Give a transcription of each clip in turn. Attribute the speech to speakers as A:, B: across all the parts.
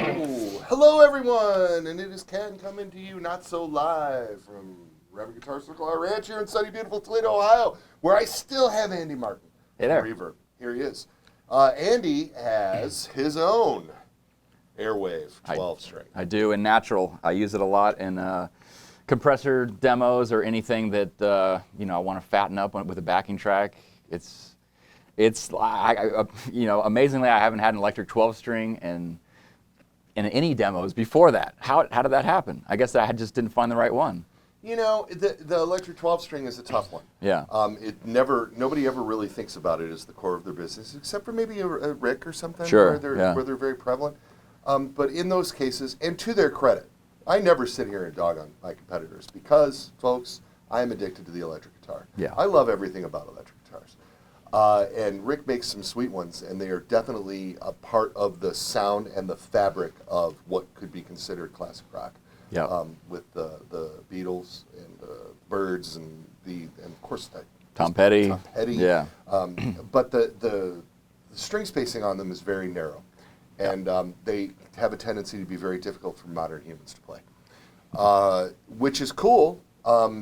A: Hello everyone, and it is Ken coming to you not so live from Reverend Guitar Circle Ranch here in sunny, beautiful Toledo, Ohio, where I still have Andy Martin.
B: Hey there.
A: Reverb. Here he is. Andy has his own Airwave 12-string.
B: I do in natural. I use it a lot in compressor demos or anything that I want to fatten up with a backing track. Amazingly, I haven't had an electric 12-string in any demos before that. How did that happen? I guess I just didn't find the right one.
A: You know, the electric 12-string is a tough one.
B: Yeah.
A: Nobody ever really thinks about it as the core of their business, except for maybe a Rick or something.
B: Sure.
A: Where they're very prevalent. But in those cases, and to their credit, I never sit here and dog on my competitors because, folks, I am addicted to the electric guitar.
B: Yeah.
A: I love everything about electric guitars. And Rick makes some sweet ones, and they are definitely a part of the sound and the fabric of what could be considered classic rock.
B: Yeah.
A: With the Beatles and the Byrds and of course
B: Tom Petty.
A: Tom Petty.
B: Yeah.
A: But the string spacing on them is very narrow, and they have a tendency to be very difficult for modern humans to play, which is cool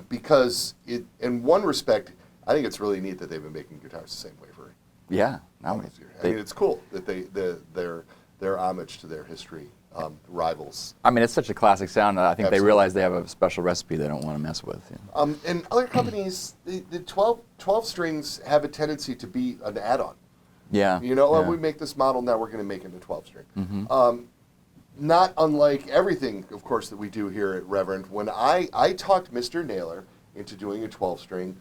A: because in one respect, I think it's really neat that they've been making guitars the same way for
B: Yeah.
A: I mean, it's cool that their homage to their history rivals.
B: I mean, it's such a classic sound that I think
A: Absolutely.
B: They realize they have a special recipe they don't want to mess with. Yeah.
A: And other companies, the 12 strings have a tendency to be an add-on.
B: Yeah.
A: You know,
B: yeah.
A: we make this model, now we're going to make it a 12-string.
B: Mm-hmm.
A: Not unlike everything, of course, that we do here at Reverend. When I talked Mr. Naylor into doing a 12-string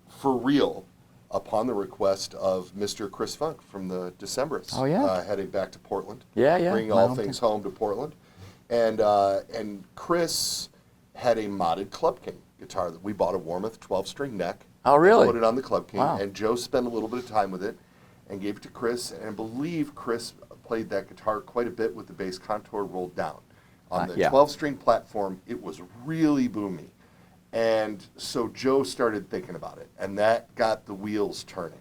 A: for real, upon the request of Mr. Chris Funk from the Decemberists.
B: Oh, yeah.
A: Heading back to Portland.
B: Yeah.
A: Bringing all things home to Portland. And Chris had a modded Club King guitar that we bought a Warmoth 12-string neck.
B: Oh, really?
A: Put it on the Club King.
B: Wow.
A: And Joe spent a little bit of time with it and gave it to Chris. And I believe Chris played that guitar quite a bit with the bass contour rolled down. On the 12-string platform, it was really boomy. And so Joe started thinking about it, and that got the wheels turning.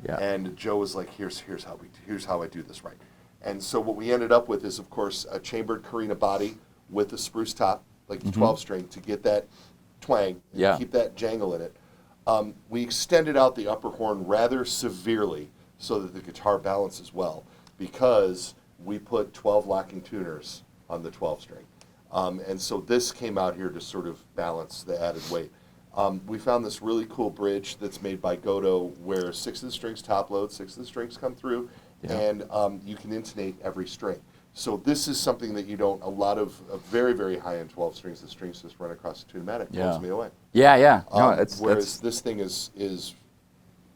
B: Yeah.
A: And Joe was like, "Here's how I do this right." And so what we ended up with is, of course, a chambered Carina body with a spruce top, like the 12-string, to get that twang, and keep that jangle in it. We extended out the upper horn rather severely so that the guitar balances well, because we put 12 locking tuners on the 12-string. And so this came out here to sort of balance the added weight. We found this really cool bridge that's made by Godo where 6 of the strings top load, 6 of the strings come through, and you can intonate every string. So this is something that you don't, a lot of very, very high-end 12 strings, the strings just run across the tune-matic, blows me away.
B: Yeah. No,
A: whereas this thing is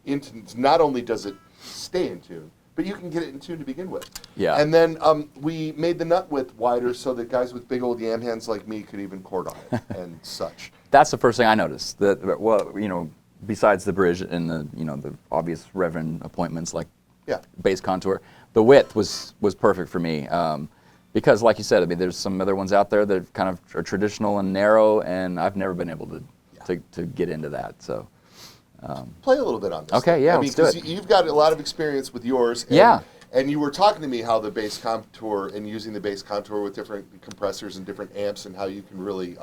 A: not only does it stay in tune, but you can get it in tune to begin with.
B: Yeah.
A: And then we made the nut width wider so that guys with big old yam hands like me could even chord on it and such.
B: That's the first thing I noticed. Besides the bridge and the obvious Reverend appointments like bass contour, the width was perfect for me. Because, like you said, I mean, there's some other ones out there that kind of are traditional and narrow, and I've never been able to get into that. So.
A: Play a little bit on this.
B: Okay, yeah, let's do it.
A: You've got a lot of experience with yours. And you were talking to me how the bass contour and using the bass contour with different compressors and different amps and how you can really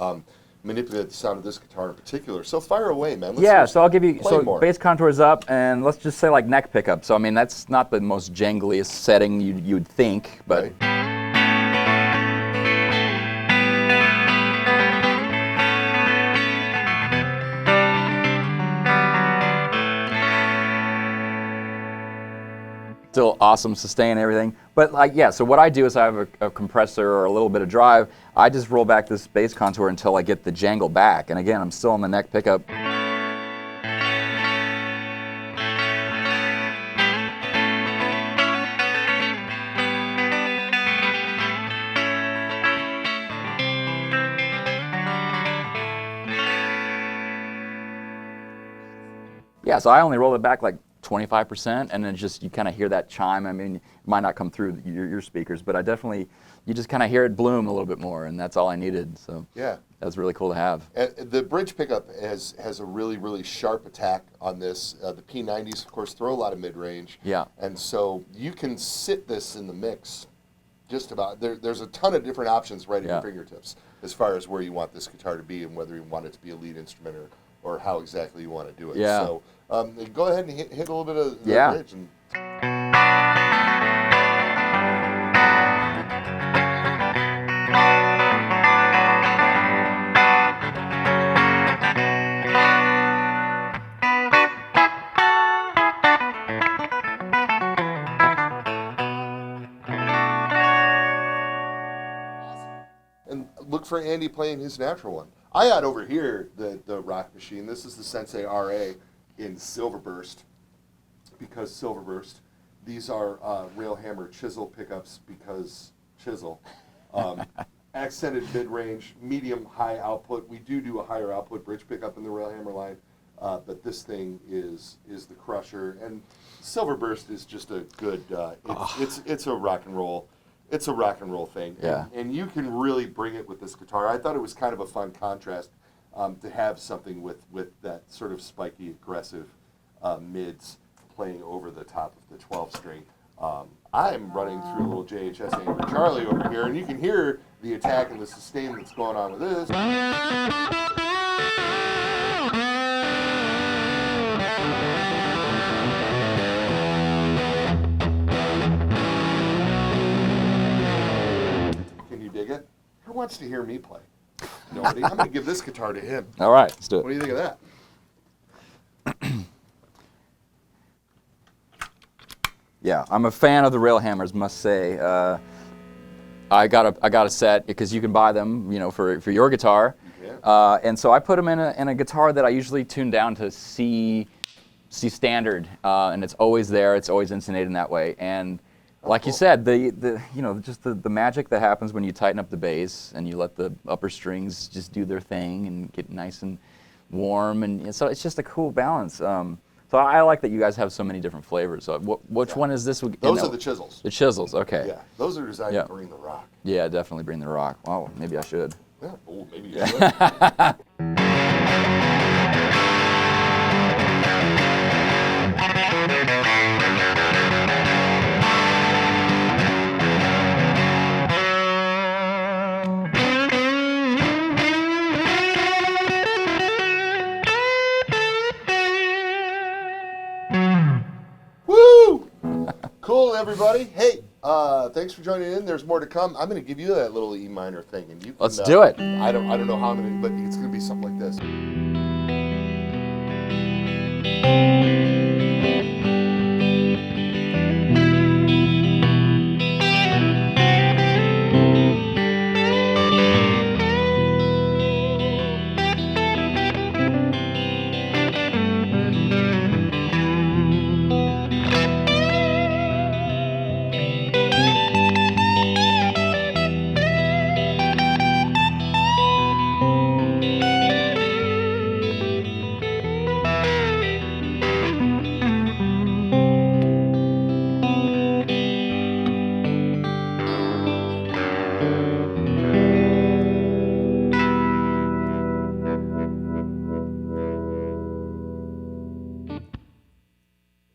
A: manipulate the sound of this guitar in particular. So fire away, man.
B: So I'll give you,
A: more.
B: Bass contour's up, and let's just say like neck pickup. So I mean, that's not the most jangliest setting you'd think, but.
A: Right.
B: Still awesome sustain and everything, but so what I do is I have a compressor or a little bit of drive. I just roll back this bass contour until I get the jangle back, and again, I'm still on the neck pickup. Yeah, so I only roll it back like 25%, and then just you kind of hear that chime. I mean, it might not come through your speakers, but you just kind of hear it bloom a little bit more, and that's all I needed. So that's really cool to have.
A: The bridge pickup has a really, really sharp attack on this. The P90s, of course, throw a lot of mid-range.
B: Yeah.
A: And so you can sit this in the mix just about. There's a ton of different options right at
B: Yeah.
A: your fingertips as far as where you want this guitar to be and whether you want it to be a lead instrument or how exactly you want to do it.
B: Yeah.
A: So go ahead and hit a little bit of the
B: Yeah.
A: bridge. And and look for Andy playing his natural one. I got over here the rock machine. This is the Sensei RA in Silverburst, because Silverburst. These are Railhammer chisel pickups because chisel. Accented mid-range, medium, high output. We do a higher output bridge pickup in the Railhammer line, but this thing is the crusher. And Silverburst is just a good. It's a rock and roll. It's a rock and roll thing.
B: Yeah.
A: And you can really bring it with this guitar. I thought it was kind of a fun contrast to have something with that sort of spiky, aggressive mids playing over the top of the 12-string. I'm running through a little JHS Angry Charlie over here, and you can hear the attack and the sustain that's going on with this. Can you dig it? Who wants to hear me play? Nobody. I'm going to give this guitar to him.
B: All right, let's do
A: What do
B: it.
A: you think of that?
B: Yeah, I'm a fan of the Railhammers, must say. I got a set because you can buy them, you know, for your guitar.
A: Yeah.
B: And so I put them in a guitar that I usually tune down to C standard, and it's always there. It's always insulated in that way. And like you said, the you know, just the magic that happens when you tighten up the bass and you let the upper strings just do their thing and get nice and warm, and so it's just a cool balance. So I like that you guys have so many different flavors. So which one is this?
A: Those are the chisels.
B: The chisels, okay.
A: Yeah, those are designed
B: Yeah.
A: to bring the rock.
B: Yeah, definitely bring the rock. Wow, maybe I should.
A: Yeah. Oh, maybe you should. Woo! Cool, everybody. Hey, thanks for joining in. There's more to come. I'm going to give you that little E minor thing, and you can,
B: Let's do it.
A: I don't know how I'm going to, but it's going to be something like this.